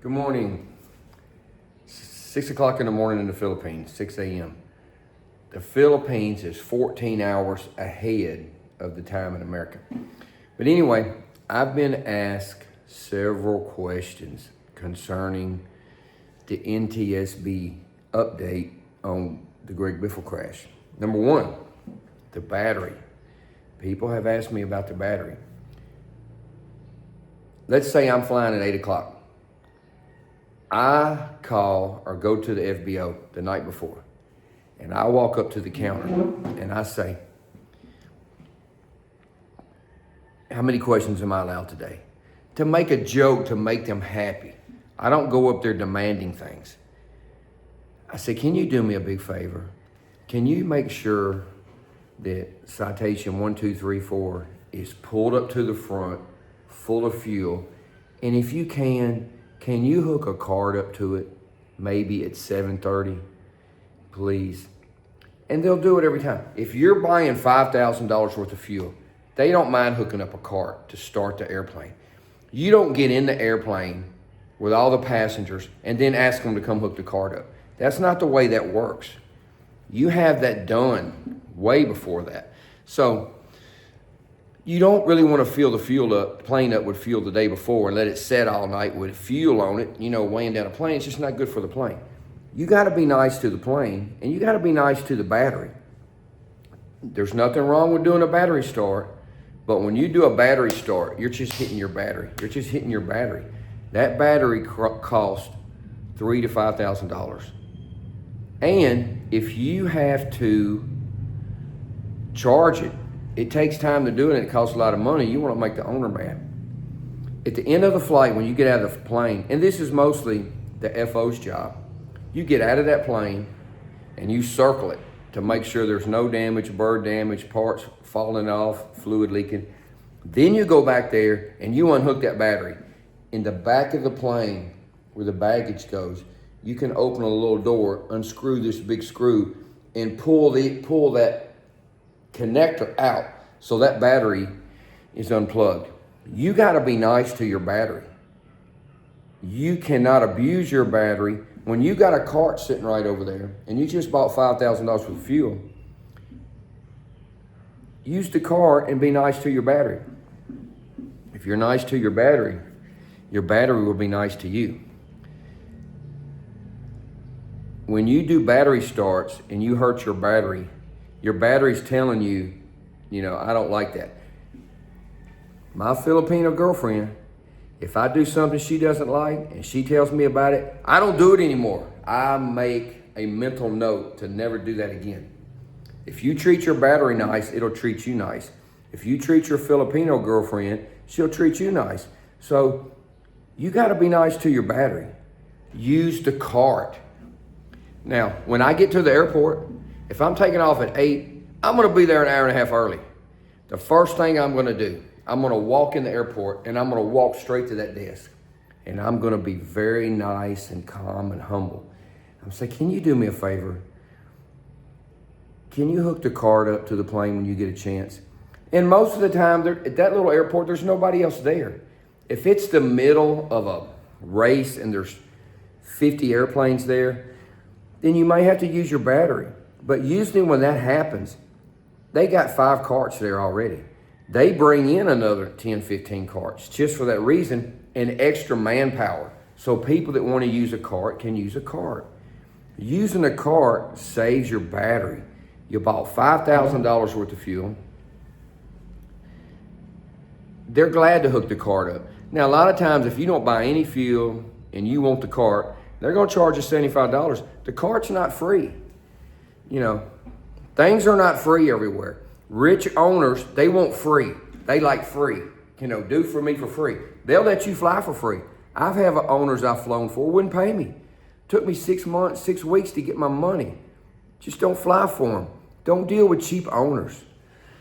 Good morning. 6 o'clock in the morning in the Philippines, 6 a.m. The Philippines is 14 hours ahead of the time in America. But anyway, I've been asked several questions concerning the NTSB update on the Greg Biffle crash. Number one, the battery. People have asked me about the battery. Let's say I'm flying at 8 o'clock. I call or go to the FBO the night before, and I walk up to the counter and I say, how many questions am I allowed today? To make a joke, to make them happy. I don't go up there demanding things. I say, can you do me a big favor? Can you make sure that citation 1234 is pulled up to the front, full of fuel, and if you can you hook a card up to it, maybe at 7:30, please? And they'll do it every time. If you're buying $5,000 worth of fuel, they don't mind hooking up a card to start the airplane. You don't get in the airplane with all the passengers and then ask them to come hook the card up. That's not the way that works. You have that done way before that. So you don't really want to fill the plane up with fuel the day before and let it set all night with fuel on it, weighing down a plane. It's just not good for the plane. You got to be nice to the plane, and you got to be nice to the battery. There's nothing wrong with doing a battery start, but when you do a battery start, you're just hitting your battery. You're just hitting your battery. That battery costs $3,000 to $5,000. And if you have to charge it, it takes time to do it and it costs a lot of money. You want to make the owner mad. At the end of the flight, when you get out of the plane, and this is mostly the FO's job, you get out of that plane and you circle it to make sure there's no damage, bird damage, parts falling off, fluid leaking. Then you go back there and you unhook that battery. In the back of the plane where the baggage goes, you can open a little door, unscrew this big screw, and pull that connector out so that battery is unplugged. You got to be nice to your battery. You cannot abuse your battery. When you got a cart sitting right over there and you just bought $5,000 worth of fuel, use the cart and be nice to your battery. If you're nice to your battery will be nice to you. When you do battery starts and you hurt your battery's telling you, I don't like that. My Filipino girlfriend, if I do something she doesn't like and she tells me about it, I don't do it anymore. I make a mental note to never do that again. If you treat your battery nice, it'll treat you nice. If you treat your Filipino girlfriend, she'll treat you nice. So you got to be nice to your battery. Use the cart. Now, when I get to the airport, if I'm taking off at 8, I'm going to be there an hour and a half early. The first thing I'm going to do, I'm going to walk in the airport and I'm going to walk straight to that desk. And I'm going to be very nice and calm and humble. I'm saying, can you do me a favor? Can you hook the card up to the plane when you get a chance? And most of the time, at that little airport, there's nobody else there. If it's the middle of a race and there's 50 airplanes there, then you may have to use your battery. But usually when that happens, they got 5 carts there already. They bring in another 10, 15 carts just for that reason and extra manpower. So people that want to use a cart can use a cart. Using a cart saves your battery. You bought $5,000 worth of fuel. They're glad to hook the cart up. Now, a lot of times if you don't buy any fuel and you want the cart, they're going to charge you $75. The cart's not free. Things are not free everywhere. Rich owners, they want free. They like free. Do for me for free. They'll let you fly for free. I've had owners I've flown for wouldn't pay me. Took me 6 months, 6 weeks to get my money. Just don't fly for them. Don't deal with cheap owners.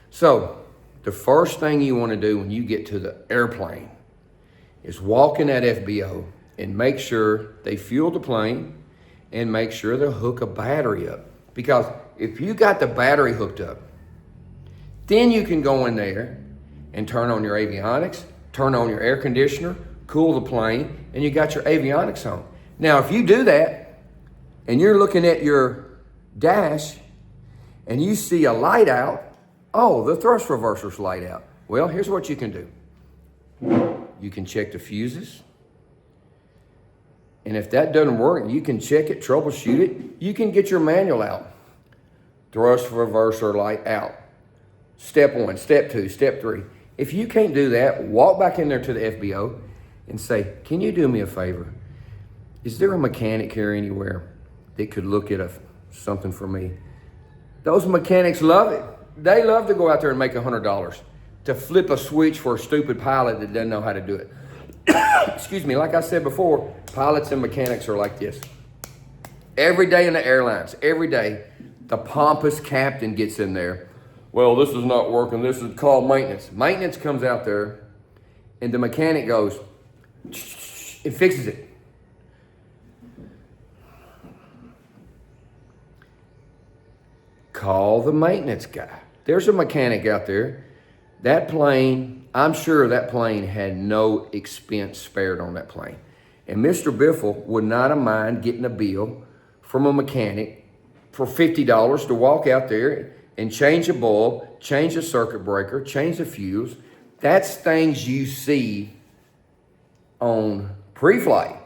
So the first thing you want to do when you get to the airplane is walk in that FBO and make sure they fuel the plane and make sure they hook a battery up. Because if you got the battery hooked up, then you can go in there and turn on your avionics, turn on your air conditioner, cool the plane, and you got your avionics on. Now, if you do that, and you're looking at your dash, and you see a light out, oh, the thrust reverser's light out. Well, here's what you can do. You can check the fuses. And if that doesn't work, you can check it, troubleshoot it. You can get your manual out. Thrust reverser light out. Step 1, step 2, step 3. If you can't do that, walk back in there to the FBO and say, can you do me a favor? Is there a mechanic here anywhere that could look at something for me? Those mechanics love it. They love to go out there and make $100 to flip a switch for a stupid pilot that doesn't know how to do it. Excuse me, like I said before, pilots and mechanics are like this. Every day in the airlines, every day, the pompous captain gets in there. Well, this is not working. This is called maintenance. Maintenance comes out there, and the mechanic goes, it fixes it. Call the maintenance guy. There's a mechanic out there. That plane, I'm sure that plane had no expense spared on that plane. And Mr. Biffle would not have mind getting a bill from a mechanic for $50 to walk out there and change a bulb, change a circuit breaker, change the fuse. That's things you see on pre-flight.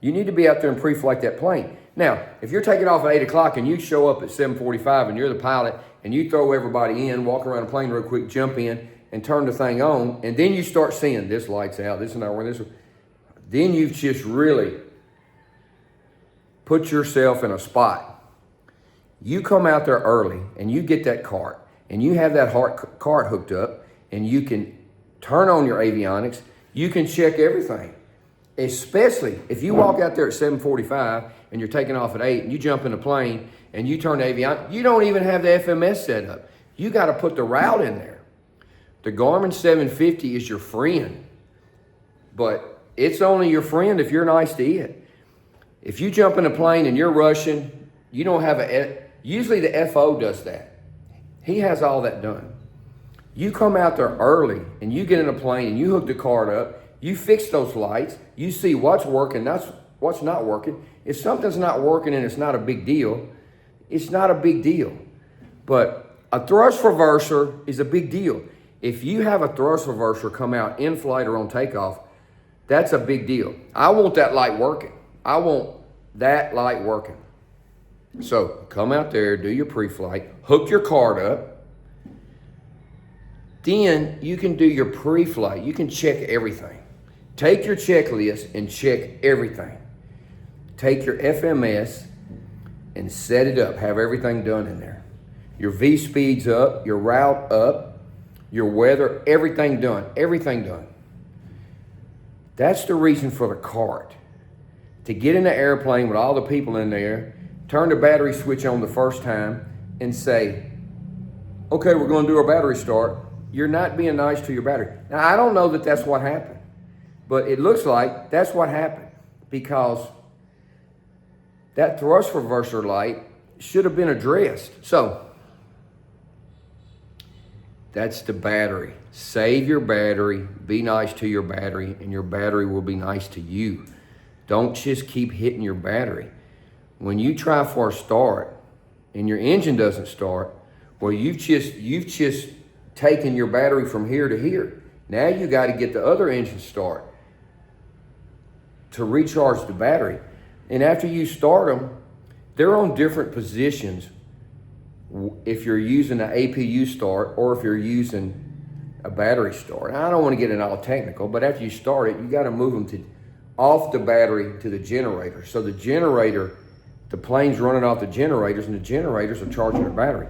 You need to be out there and pre-flight that plane. Now, if you're taking off at 8 o'clock and you show up at 7:45 and you're the pilot and you throw everybody in, walk around the plane real quick, jump in and turn the thing on, and then you start seeing this light's out, this is not working, then you've just really put yourself in a spot. You come out there early and you get that cart and you have that cart hooked up and you can turn on your avionics, you can check everything. Especially if you walk out there at 7:45 and you're taking off at 8 and you jump in the plane and you turn the avionics, you don't even have the FMS set up. You got to put the route in there. The Garmin 750 is your friend, but it's only your friend if you're nice to it. If you jump in a plane and you're rushing, you don't have usually the FO does that. He has all that done. You come out there early and you get in a plane and you hook the cart up, you fix those lights, you see what's working, that's what's not working. If something's not working and it's not a big deal, it's not a big deal. But a thrust reverser is a big deal. If you have a thrust reverser come out in flight or on takeoff, that's a big deal. I want that light working. I want that light working. So come out there, do your pre-flight, hook your cart up. Then you can do your pre-flight. You can check everything. Take your checklist and check everything. Take your FMS and set it up. Have everything done in there. Your V-speed's up, your route up, your weather, everything done. Everything done. That's the reason for the cart. To get in the airplane with all the people in there, turn the battery switch on the first time and say, okay, we're going to do our battery start. You're not being nice to your battery. Now, I don't know that that's what happened, but it looks like that's what happened because that thrust reverser light should have been addressed. So that's the battery. Save your battery, be nice to your battery, and your battery will be nice to you. Don't just keep hitting your battery. When you try for a start and your engine doesn't start, well, you've just taken your battery from here to here. Now you got to get the other engine start to recharge the battery. And after you start them, they're on different positions if you're using an APU start or if you're using a battery start. Now, I don't want to get in all technical, but after you start it, you got to move them off the battery to the generator. So the generator, the plane's running off the generators and the generators are charging the battery.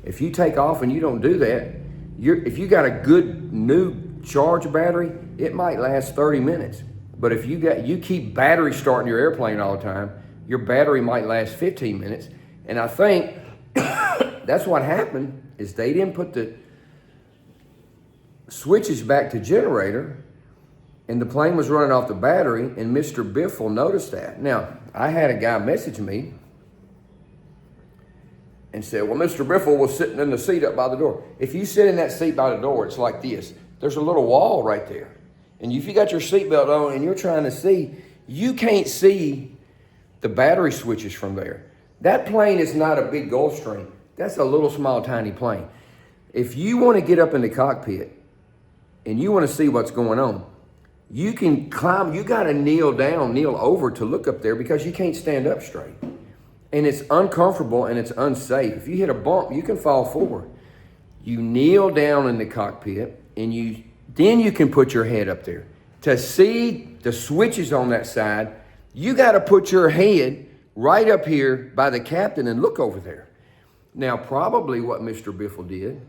If you take off and you don't do that, if you got a good new charge battery, it might last 30 minutes. But if you keep battery starting your airplane all the time, your battery might last 15 minutes. And I think that's what happened is they didn't put the switches back to generator and the plane was running off the battery and Mr. Biffle noticed that. Now, I had a guy message me and said, well, Mr. Biffle was sitting in the seat up by the door. If you sit in that seat by the door, it's like this. There's a little wall right there. And if you got your seatbelt on and you're trying to see, you can't see the battery switches from there. That plane is not a big Gulfstream. That's a little small, tiny plane. If you want to get up in the cockpit and you want to see what's going on, you can climb. You got to kneel over to look up there because you can't stand up straight. And it's uncomfortable and it's unsafe. If you hit a bump, you can fall forward. You kneel down in the cockpit and then you can put your head up there. To see the switches on that side, you got to put your head right up here by the captain and look over there. Now, probably what Mr. Biffle did,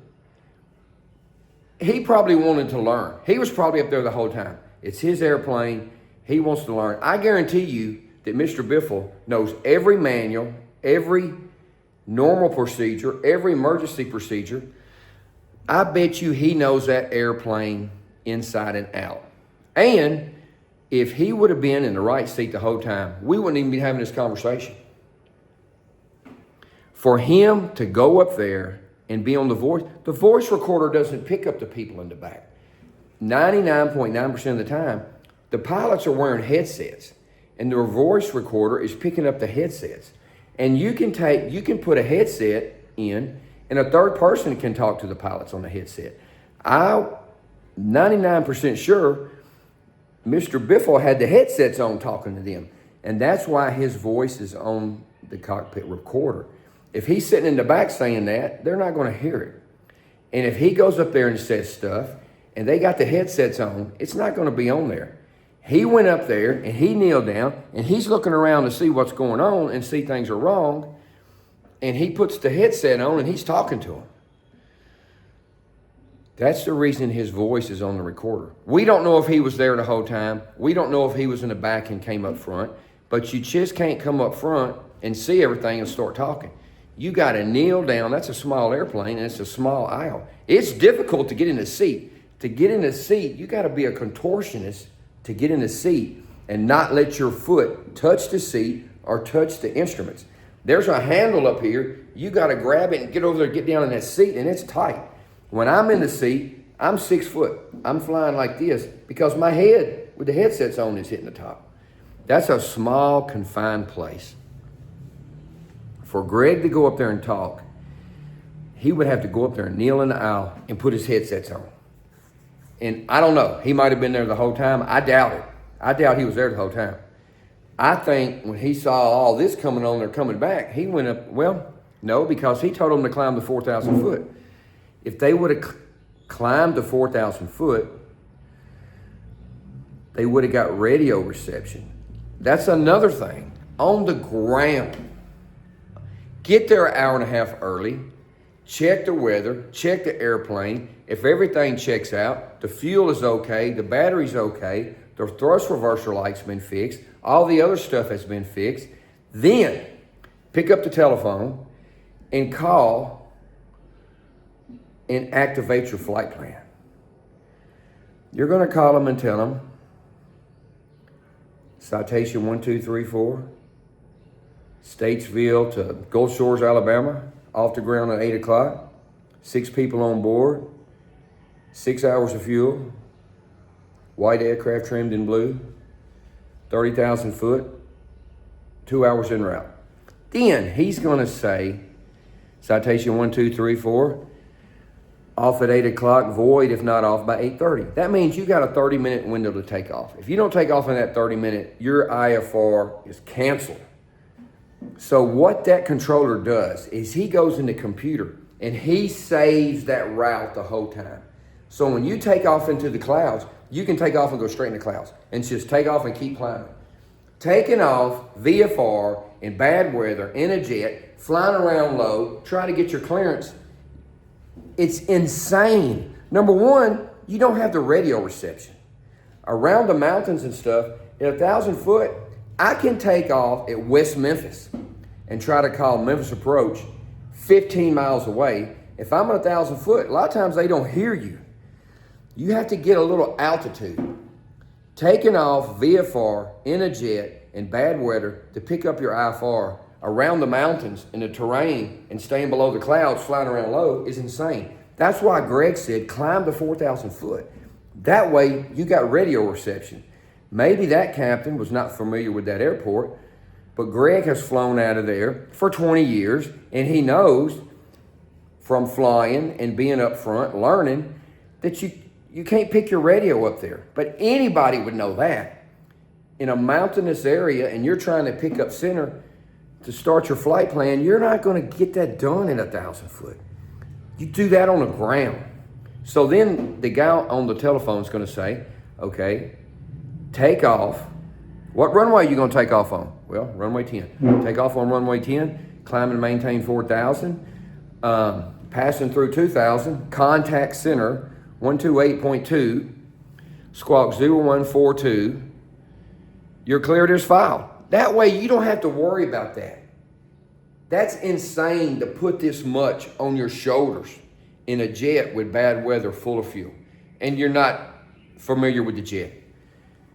he probably wanted to learn. He was probably up there the whole time. It's his airplane. He wants to learn. I guarantee you that Mr. Biffle knows every manual, every normal procedure, every emergency procedure. I bet you he knows that airplane inside and out. And if he would have been in the right seat the whole time, we wouldn't even be having this conversation. For him to go up there and be on the voice recorder doesn't pick up the people in the back. 99.9% of the time, the pilots are wearing headsets and their voice recorder is picking up the headsets. And you can put a headset in and a third person can talk to the pilots on the headset. I'm 99% sure Mr. Biffle had the headsets on talking to them. And that's why his voice is on the cockpit recorder. If he's sitting in the back saying that, they're not going to hear it. And if he goes up there and says stuff, and they got the headsets on, it's not going to be on there. He went up there, and he kneeled down, and he's looking around to see what's going on and see things are wrong, and he puts the headset on, and he's talking to them. That's the reason his voice is on the recorder. We don't know if he was there the whole time. We don't know if he was in the back and came up front, but you just can't come up front and see everything and start talking. You got to kneel down. That's a small airplane, and it's a small aisle. It's difficult to get in the seat. To get in the seat, you got to be a contortionist to get in the seat and not let your foot touch the seat or touch the instruments. There's a handle up here. You got to grab it and get over there, get down in that seat, and it's tight. When I'm in the seat, I'm 6 foot. I'm flying like this because my head with the headsets on is hitting the top. That's a small, confined place. For Greg to go up there and talk, he would have to go up there and kneel in the aisle and put his headsets on. And I don't know. He might have been there the whole time. I doubt it. I doubt he was there the whole time. I think when he saw all this coming on there, coming back, he went up, well, no, because he told them to climb the 4,000 foot. If they would have climbed the 4,000 foot, they would have got radio reception. That's another thing. On the ground, get there an hour and a half early, check the weather, check the airplane. If everything checks out, the fuel is okay, the battery's okay, the thrust reverser light's been fixed, all the other stuff has been fixed, then pick up the telephone and call and activate your flight plan. You're going to call them and tell them, citation 1234, Statesville to Gulf Shores, Alabama, off the ground at 8 o'clock, 6 people on board, 6 hours of fuel, white aircraft trimmed in blue, 30,000 foot, 2 hours en route. Then he's going to say, citation 1234, off at 8 o'clock, void if not off by 8:30. That means you got a 30-minute window to take off. If you don't take off in that 30-minute, your IFR is canceled. So what that controller does is he goes in the computer and he saves that route the whole time. So when you take off into the clouds, you can take off and go straight in the clouds and just take off and keep climbing. Taking off VFR in bad weather in a jet, flying around low, trying to get your clearance, it's insane. Number one, you don't have the radio reception. Around the mountains and stuff, at 1,000 foot, I can take off at West Memphis and try to call Memphis approach 15 miles away. If I'm at 1,000 foot, a lot of times they don't hear you. You have to get a little altitude. Taking off VFR in a jet in bad weather to pick up your IFR around the mountains in the terrain and staying below the clouds, flying around low is insane. That's why Greg said climb to 4,000 foot. That way, you got radio reception. Maybe that captain was not familiar with that airport, but Greg has flown out of there for 20 years, and he knows from flying and being up front, learning, that you can't pick your radio up there. But anybody would know that. In a mountainous area, and you're trying to pick up center to start your flight plan, you're not going to get that done in 1,000 foot. You do that on the ground. So then the guy on the telephone is going to say, okay, take off. What runway are you going to take off on? Well, runway 10. Take off on runway 10, climb and maintain 4,000, passing through 2,000, contact center 128.2, squawk 0142. You're cleared as filed. That way you don't have to worry about that. That's insane to put this much on your shoulders in a jet with bad weather full of fuel, and you're not familiar with the jet.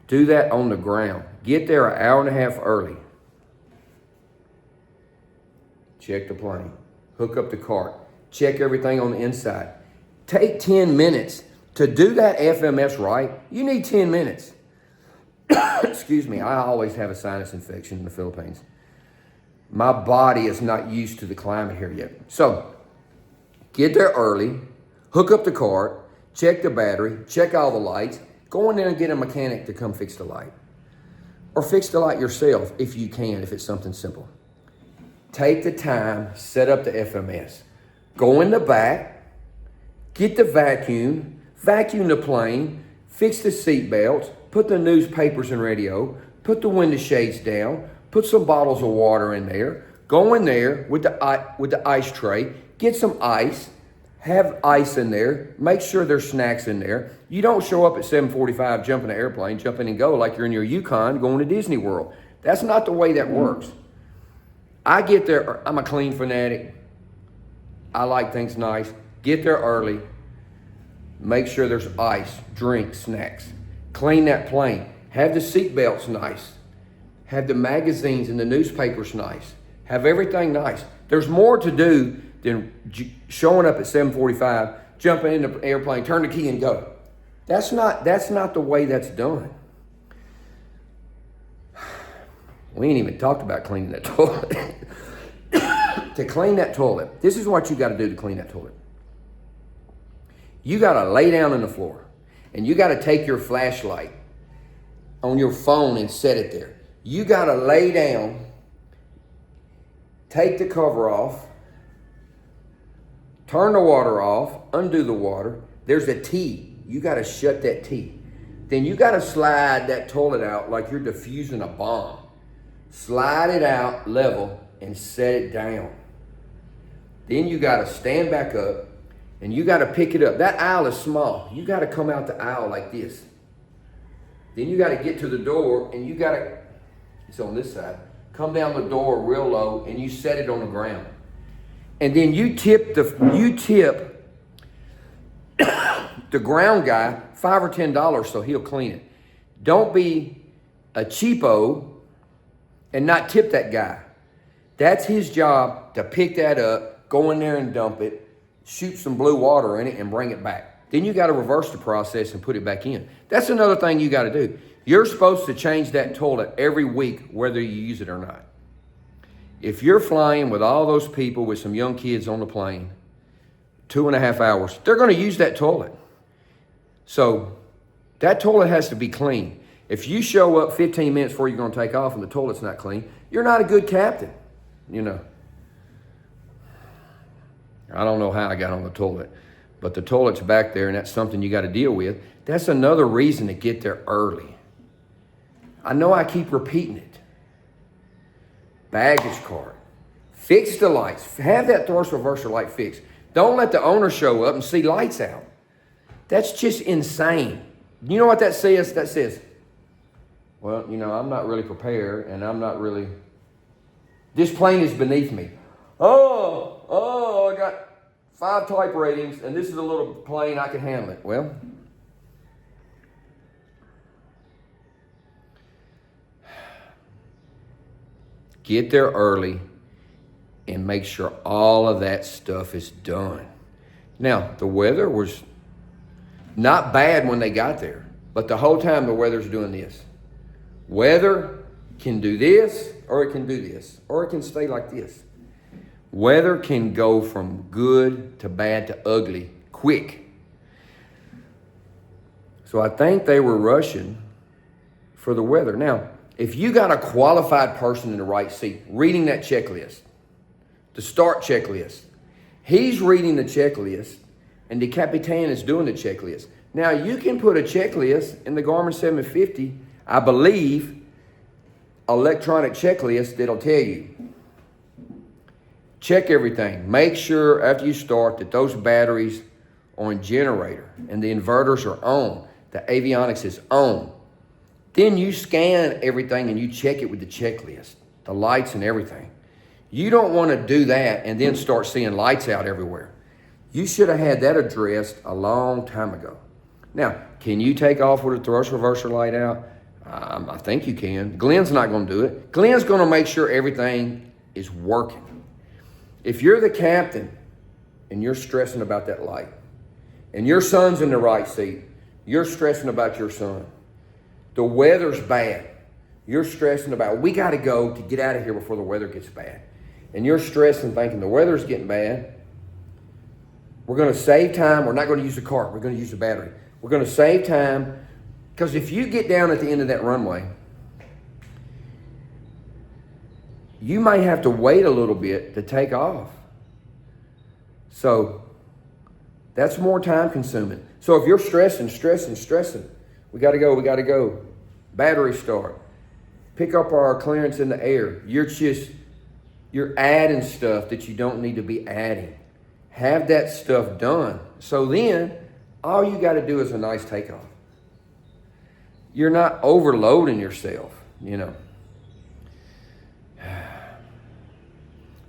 Do that on the ground. Get there an hour and a half early. Check the plane. Hook up the cart. Check everything on the inside. Take 10 minutes. To do that FMS right, you need 10 minutes. Excuse me, I always have a sinus infection in the Philippines. My body is not used to the climate here yet. So, get there early, hook up the cart, check the battery, check all the lights, go in there and get a mechanic to come fix the light. Or fix the light yourself if you can, if it's something simple. Take the time, set up the FMS. Go in the back, get the vacuum the plane, fix the seat belts, put the newspapers and radio, put the window shades down, put some bottles of water in there, go in there with the ice tray, get some ice, have ice in there, make sure there's snacks in there. You don't show up at 7:45, jump in an airplane, jump in and go like you're in your Yukon going to Disney World. That's not the way that works. I get there, I'm a clean fanatic. I like things nice. Get there early. Make sure there's ice, drinks, snacks. Clean that plane. Have the seat belts nice. Have the magazines and the newspapers nice. Have everything nice. There's more to do than showing up at 7:45, jumping in the airplane, turn the key and go. That's not the way that's done. We ain't even talked about cleaning that toilet. To clean that toilet, this is what you got to do to clean that toilet. You got to lay down on the floor, and you got to take your flashlight on your phone and set it there. You got to lay down, take the cover off, turn the water off, undo the water. There's a T. You got to shut that T. Then you got to slide that toilet out like you're diffusing a bomb. Slide it out level and set it down. Then you got to stand back up and you got to pick it up. That aisle is small. You got to come out the aisle like this. Then you got to get to the door and you got to, it's on this side, come down the door real low and you set it on the ground. And then you tip the ground guy $5 or $10 so he'll clean it. Don't be a cheapo and not tip that guy. That's his job to pick that up, go in there and dump it, shoot some blue water in it and bring it back. Then you got to reverse the process and put it back in. That's another thing you got to do. You're supposed to change that toilet every week, whether you use it or not. If you're flying with all those people with some young kids on the plane, 2.5 hours, they're going to use that toilet. So that toilet has to be clean. If you show up 15 minutes before you're going to take off and the toilet's not clean, you're not a good captain, you know. I don't know how I got on the toilet, but the toilet's back there and that's something you got to deal with. That's another reason to get there early. I know I keep repeating it. Baggage card. Fix the lights. Have that thrust reverser light fixed. Don't let the owner show up and see lights out. That's just insane. You know what that says? That says, well, you know, I'm not really prepared and I'm not really, this plane is beneath me. I got 5 type ratings and this is a little plane, I can handle it. Well, get there early and make sure all of that stuff is done. Now, the weather was Not bad when they got there, but the whole time the weather's doing this. Weather can do this, or it can do this, or it can stay like this. Weather can go from good to bad to ugly quick. So I think they were rushing for the weather. Now, if you got a qualified person in the right seat reading that checklist, the start checklist, he's reading the checklist and the Capitan is doing the checklist. Now, you can put a checklist in the Garmin 750, I believe, electronic checklist that'll tell you. Check everything. Make sure after you start that those batteries are on generator and the inverters are on. The avionics is on. Then you scan everything and you check it with the checklist, the lights and everything. You don't want to do that and then start seeing lights out everywhere. You should have had that addressed a long time ago. Now, can you take off with a thrust reverser light out? I think you can. Glenn's not going to do it. Glenn's going to make sure everything is working. If you're the captain and you're stressing about that light, and your son's in the right seat, you're stressing about your son. The weather's bad. You're stressing about, we got to go to get out of here before the weather gets bad. And you're stressing, thinking the weather's getting bad. We're going to save time. We're not going to use the cart. We're going to use the battery. We're going to save time. Because if you get down at the end of that runway, you might have to wait a little bit to take off. So that's more time consuming. So if you're stressing, we got to go. Battery start. Pick up our clearance in the air. You're adding stuff that you don't need to be adding. Have that stuff done. So then all you got to do is a nice takeoff. You're not overloading yourself, you know.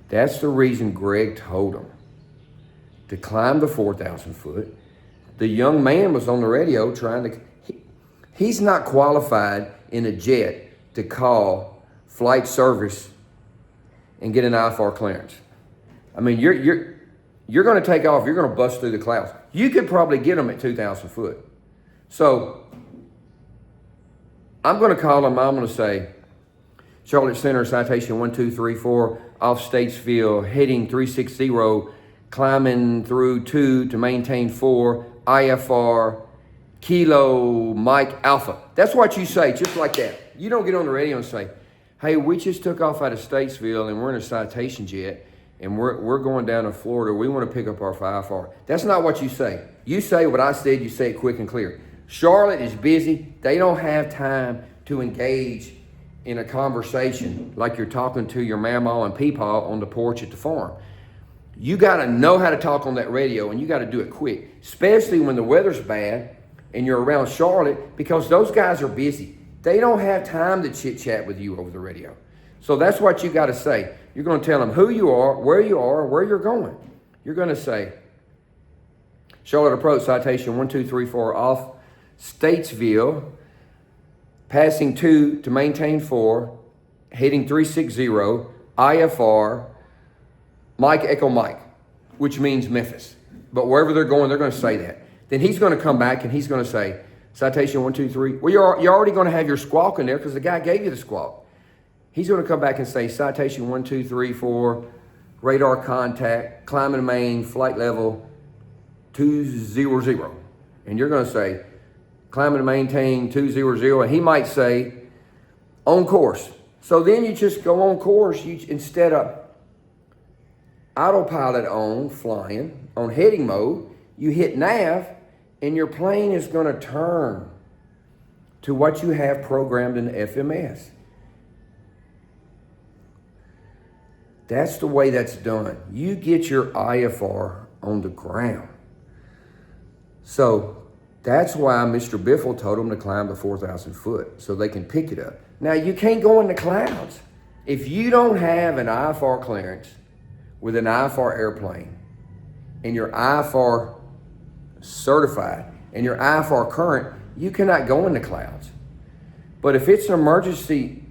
That's the reason Greg told him to climb the 4,000 foot. The young man was on the radio trying to, he's not qualified in a jet to call flight service and get an IFR clearance. I mean, you're going to take off, you're going to bust through the clouds. You could probably get them at 2,000 foot. So I'm going to call them, I'm going to say, Charlotte Center, citation 1234, off Statesville, heading 360, climbing through 2 to maintain 4, IFR, Kilo, Mike, Alpha. That's what you say, just like that. You don't get on the radio and say, hey, we just took off out of Statesville and we're in a citation jet and we're going down to Florida. We want to pick up our IFR. That's not what you say. You say what I said, you say it quick and clear. Charlotte is busy. They don't have time to engage in a conversation like you're talking to your mamaw and peepaw on the porch at the farm. You got to know how to talk on that radio, and you got to do it quick, especially when the weather's bad and you're around Charlotte, because those guys are busy. They don't have time to chit-chat with you over the radio. So that's what you got to say. You're going to tell them who you are, where you're going. You're going to say, Charlotte approach, citation 1234, off Statesville, passing 2 to maintain 4, heading 360, IFR, Mike Echo Mike, which means Memphis. But wherever they're going to say that. Then he's going to come back and he's going to say, citation 123. Well, you're already going to have your squawk in there because the guy gave you the squawk. He's going to come back and say, citation 1234, radar contact, climbing main, flight level 200. And you're going to say, climbing to maintain 200, and he might say, on course. So then you just go on course. You, instead of autopilot on, flying, on heading mode, you hit nav, and your plane is going to turn to what you have programmed in the FMS. That's the way that's done. You get your IFR on the ground. So that's why Mr. Biffle told them to climb the 4,000 foot so they can pick it up. Now, you can't go in the clouds. If you don't have an IFR clearance with an IFR airplane and you're IFR certified and you're IFR current, you cannot go in the clouds. But if it's an emergency,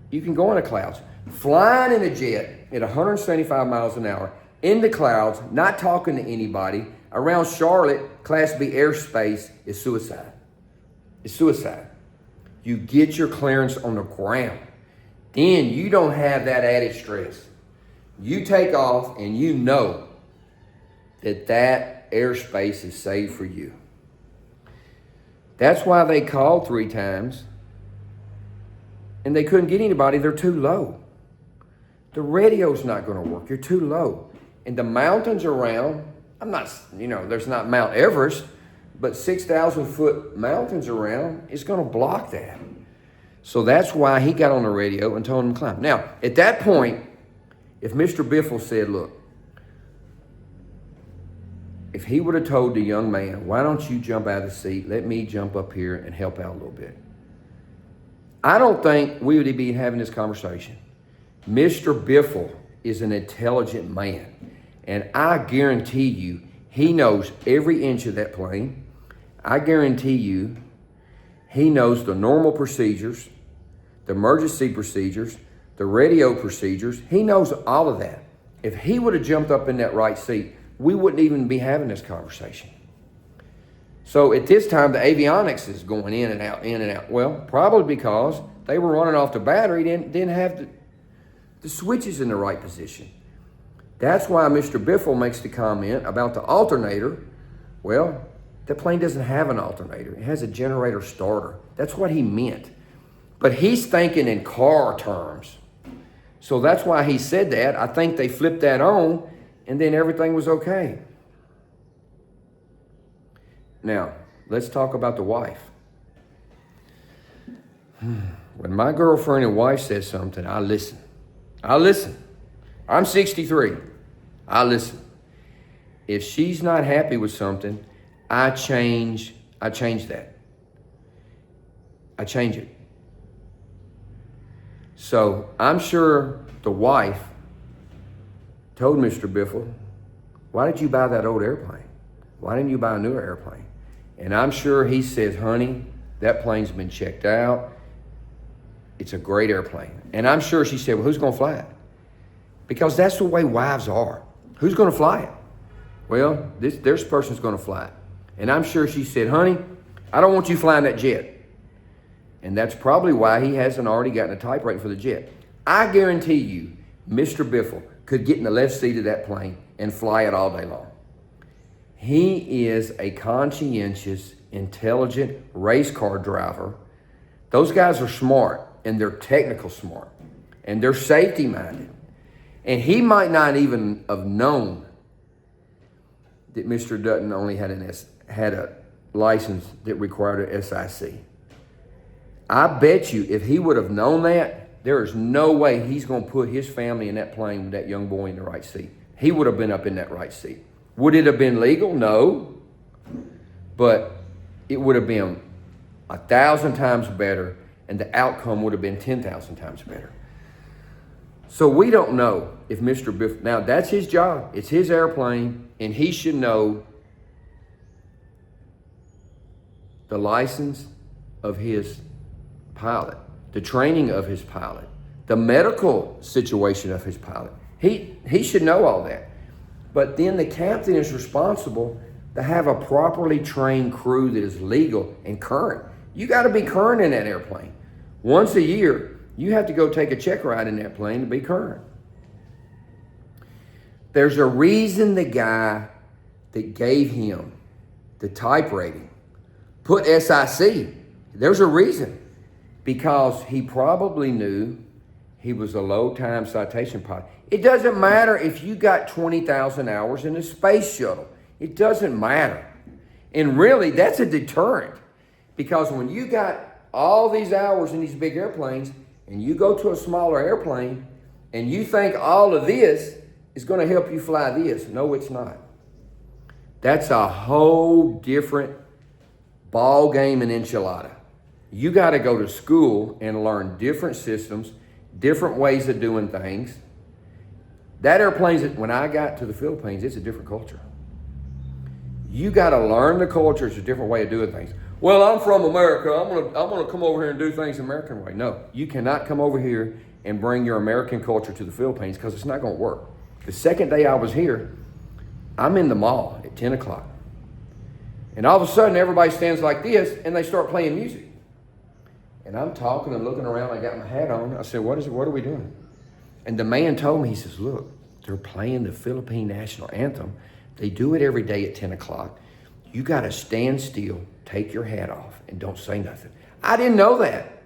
you can go in the clouds. Flying in a jet at 175 miles an hour in the clouds, not talking to anybody, Around Charlotte, Class B airspace is suicide. It's suicide. You get your clearance on the ground. Then you don't have that added stress. You take off and you know that airspace is saved for you. That's why they called 3 times and they couldn't get anybody. They're too low. The radio's not going to work. You're too low. And the mountains around, there's not Mount Everest, but 6,000 foot mountains around is going to block that. So that's why he got on the radio and told him to climb. Now, at that point, if Mr. Biffle said, look, if he would have told the young man, why don't you jump out of the seat, let me jump up here and help out a little bit, I don't think we would be having this conversation. Mr. Biffle is an intelligent man, and I guarantee you he knows every inch of that plane. I guarantee you he knows the normal procedures, the emergency procedures, the radio procedures. He knows all of that. If he would have jumped up in that right seat, we wouldn't even be having this conversation. So at this time, the avionics is going in and out, in and out. Well, probably because they were running off the battery, didn't have the switches in the right position. That's why Mr. Biffle makes the comment about the alternator. Well, that plane doesn't have an alternator. It has a generator starter. That's what he meant. But he's thinking in car terms. So that's why he said that. I think they flipped that on, and then everything was okay. Now, let's talk about the wife. When my girlfriend and wife says something, I listen. I'm 63. I listen. If she's not happy with something, I change that. I change it. So I'm sure the wife told Mr. Biffle, why did you buy that old airplane? Why didn't you buy a newer airplane? And I'm sure he says, honey, that plane's been checked out. It's a great airplane. And I'm sure she said, well, who's going to fly it? Because that's the way wives are. Who's going to fly it? Well, this person's going to fly it. And I'm sure she said, honey, I don't want you flying that jet. And that's probably why he hasn't already gotten a type rating for the jet. I guarantee you, Mr. Biffle could get in the left seat of that plane and fly it all day long. He is a conscientious, intelligent race car driver. Those guys are smart, and they're technical smart, and they're safety minded. And he might not even have known that Mr. Dutton only had a license that required an SIC. I bet you if he would have known that, there is no way he's going to put his family in that plane with that young boy in the right seat. He would have been up in that right seat. Would it have been legal? No. But it would have been 1,000 times better, and the outcome would have been 10,000 times better. So we don't know if Mr. Biffle, now that's his job. It's his airplane, and he should know the license of his pilot, the training of his pilot, the medical situation of his pilot. He should know all that. But then the captain is responsible to have a properly trained crew that is legal and current. You got to be current in that airplane. Once a year, you have to go take a check ride in that plane to be current. There's a reason the guy that gave him the type rating put SIC. There's a reason. Because he probably knew he was a low-time citation pilot. It doesn't matter if you got 20,000 hours in a space shuttle. It doesn't matter. And really, that's a deterrent. Because when you got all these hours in these big airplanes, and you go to a smaller airplane, and you think all of this is going to help you fly this. No, it's not. That's a whole different ball game and enchilada. You got to go to school and learn different systems, different ways of doing things. That airplane's, when I got to the Philippines, it's a different culture. You got to learn the culture. It's a different way of doing things. Well, I'm from America. I'm gonna come over here and do things the American way. No, you cannot come over here and bring your American culture to the Philippines because it's not going to work. The second day I was here, I'm in the mall at 10 o'clock. And all of a sudden, everybody stands like this, and they start playing music. And I'm talking and looking around. I got my hat on. I said, what are we doing? And the man told me, he says, look, they're playing the Philippine national anthem. They do it every day at 10 o'clock. You got to stand still, take your hat off, and don't say nothing. I didn't know that.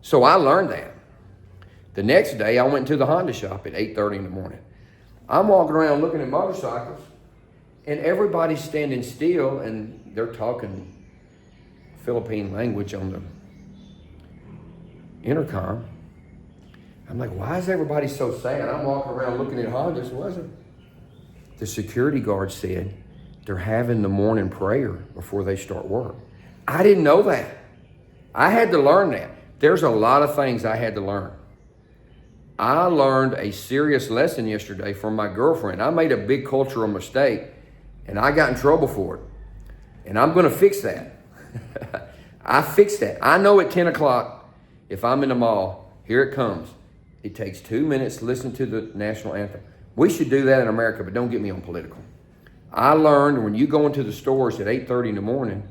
So I learned that. The next day, I went to the Honda shop at 8:30 in the morning. I'm walking around looking at motorcycles, and everybody's standing still, and they're talking Philippine language on the intercom. I'm like, why is everybody so sad? I'm walking around looking at Hondas. Wasn't the security guard said they're having the morning prayer before they start work. I didn't know that. I had to learn that. There's a lot of things I had to learn. I learned a serious lesson yesterday from my girlfriend. I made a big cultural mistake, and I got in trouble for it. And I'm going to fix that. I fixed that. I know at 10 o'clock, if I'm in the mall, here it comes. It takes 2 minutes to listen to the national anthem. We should do that in America, but don't get me on political. I learned when you go into the stores at 8:30 in the morning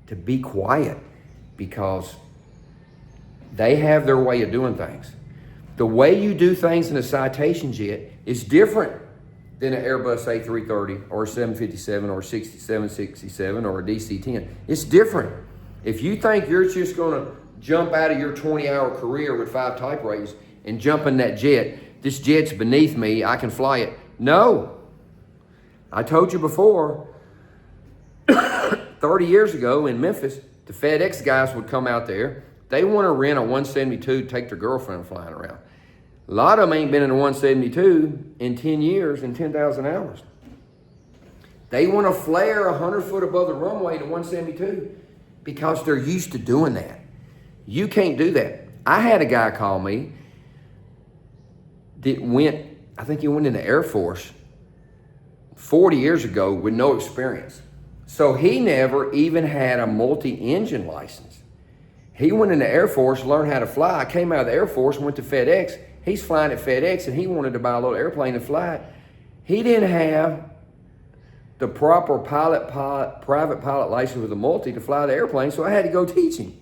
to be quiet, because they have their way of doing things. The way you do things in a citation jet is different than an Airbus A330 or a 757 or a 767 or a DC-10. It's different. If you think you're just going to jump out of your 20-hour career with 5 type ratings and jump in that jet, this jet's beneath me, I can fly it. No. I told you before, 30 years ago in Memphis, the FedEx guys would come out there. They want to rent a 172 to take their girlfriend flying around. A lot of them ain't been in a 172 in 10 years and 10,000 hours. They want to flare 100 foot above the runway to 172 because they're used to doing that. You can't do that. I had a guy call me that I think he went in the Air Force 40 years ago with no experience. So he never even had a multi-engine license. He went in the Air Force, learned how to fly, came out of the Air Force, went to FedEx. He's flying at FedEx, and he wanted to buy a little airplane and fly it. He didn't have the proper private pilot license with a multi to fly the airplane, so I had to go teach him.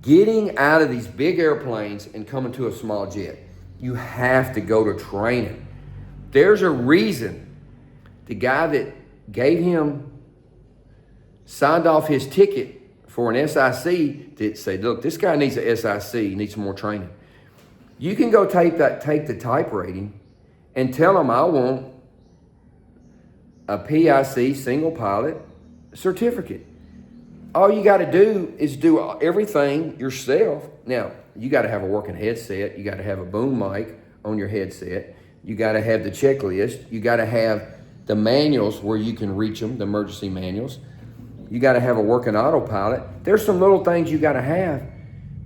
Getting out of these big airplanes and coming to a small jet, you have to go to training. There's a reason the guy that gave him, signed off his ticket for an SIC, that said, look, this guy needs an SIC, he needs some more training. You can go take the type rating and tell him I want a PIC single pilot certificate. All you got to do is do everything yourself. Now, you got to have a working headset. You got to have a boom mic on your headset. You got to have the checklist. You got to have the manuals where you can reach them, the emergency manuals. You got to have a working autopilot. There's some little things you got to have,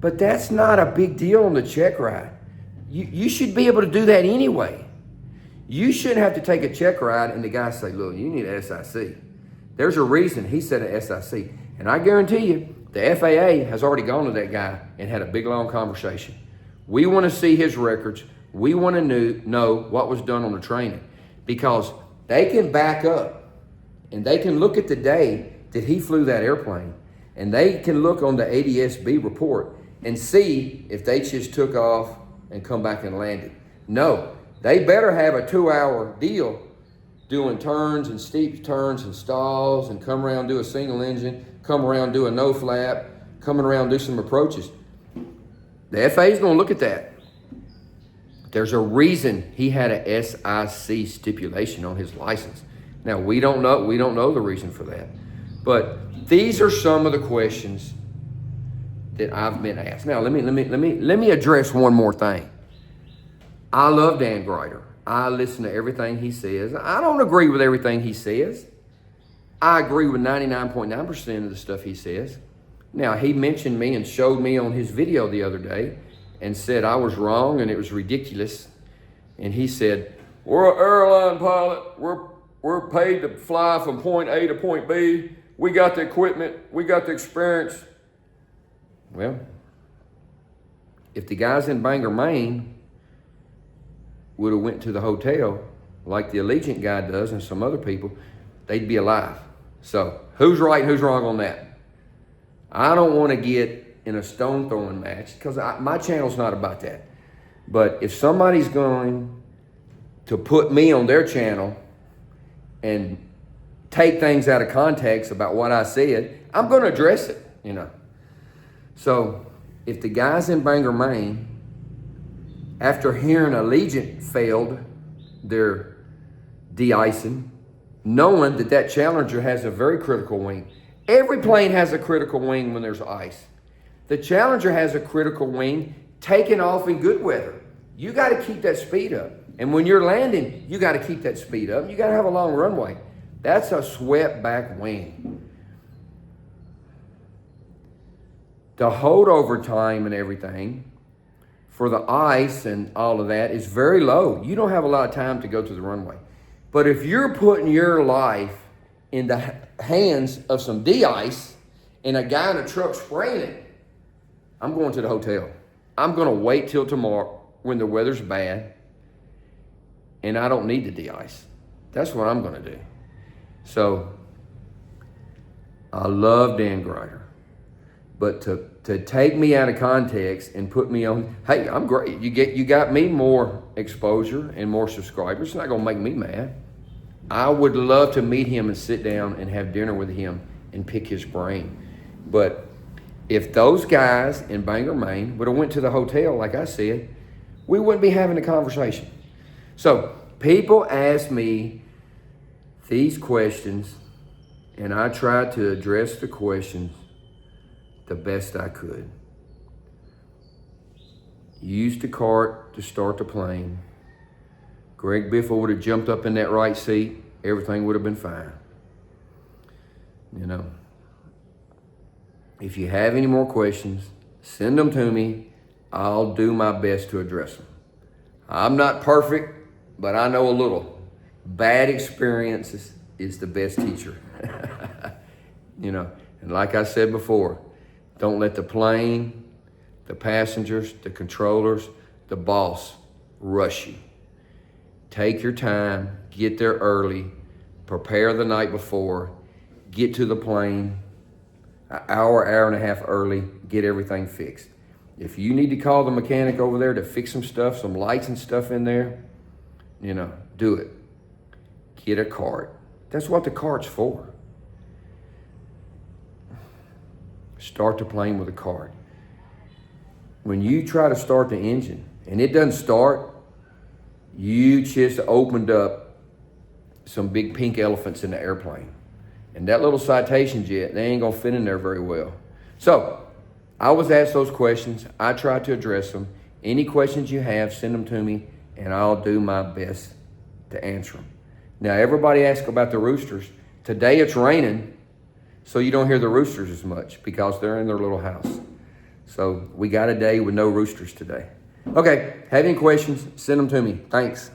but that's not a big deal on the check ride. You should be able to do that anyway. You shouldn't have to take a check ride and the guy say, look, you need an SIC. There's a reason he said an SIC. And I guarantee you, the FAA has already gone to that guy and had a big, long conversation. We want to see his records. We want to know what was done on the training, because they can back up and they can look at the day that he flew that airplane, and they can look on the NTSB report and see if they just took off and come back and landed. No, they better have a 2-hour deal doing turns and steep turns and stalls and come around, do a single engine, come around, do a no flap, coming around, do some approaches. The FAA is going to look at that. There's a reason he had a SIC stipulation on his license. Now, we don't know the reason for that. But these are some of the questions that I've been asked. Now, let me address one more thing. I love Dan Greider. I listen to everything he says. I don't agree with everything he says. I agree with 99.9% of the stuff he says. Now, he mentioned me and showed me on his video the other day and said I was wrong and it was ridiculous. And he said, we're an airline pilot. We're paid to fly from point A to point B. We got the equipment. We got the experience. Well, if the guys in Bangor, Maine would have went to the hotel like the Allegiant guy does and some other people, they'd be alive. So who's right and who's wrong on that? I don't want to get in a stone throwing match because my channel's not about that. But if somebody's going to put me on their channel and take things out of context about what I said, I'm going to address it, you know. So if the guys in Bangor, Maine, after hearing Allegiant failed their de-icing, knowing that that Challenger has a very critical wing. Every plane has a critical wing when there's ice. The Challenger has a critical wing taking off in good weather. You got to keep that speed up. And when you're landing, you got to keep that speed up. You got to have a long runway. That's a swept back wing. The holdover time and everything for the ice and all of that is very low. You don't have a lot of time to go to the runway. But if you're putting your life in the hands of some de-ice and a guy in a truck spraying it, I'm going to the hotel. I'm going to wait till tomorrow when the weather's bad and I don't need the de-ice. That's what I'm going to do. So I love Dan Grider, but to take me out of context and put me on, hey, I'm great. You got me more exposure and more subscribers. It's not going to make me mad. I would love to meet him and sit down and have dinner with him and pick his brain. But if those guys in Bangor, Maine would have went to the hotel, like I said, we wouldn't be having a conversation. So people ask me these questions, and I tried to address the questions the best I could. Used the cart to start the plane. Greg Biffle would have jumped up in that right seat. Everything would have been fine. You know, if you have any more questions, send them to me. I'll do my best to address them. I'm not perfect, but I know a little. Bad experiences is the best teacher. You know, and like I said before, don't let the plane, the passengers, the controllers, the boss rush you. Take your time, get there early, prepare the night before, get to the plane an hour and a half early, get everything fixed. If you need to call the mechanic over there to fix some stuff, some lights and stuff in there, you know, do it. Get a cart. That's what the cart's for. Start the plane with a cart. When you try to start the engine and it doesn't start, you just opened up some big pink elephants in the airplane. And that little Citation jet, they ain't gonna fit in there very well. So, I was asked those questions. I tried to address them. Any questions you have, send them to me, and I'll do my best to answer them. Now, everybody asks about the roosters. Today it's raining, so you don't hear the roosters as much because they're in their little house. So we got a day with no roosters today. Okay, have any questions, send them to me. Thanks.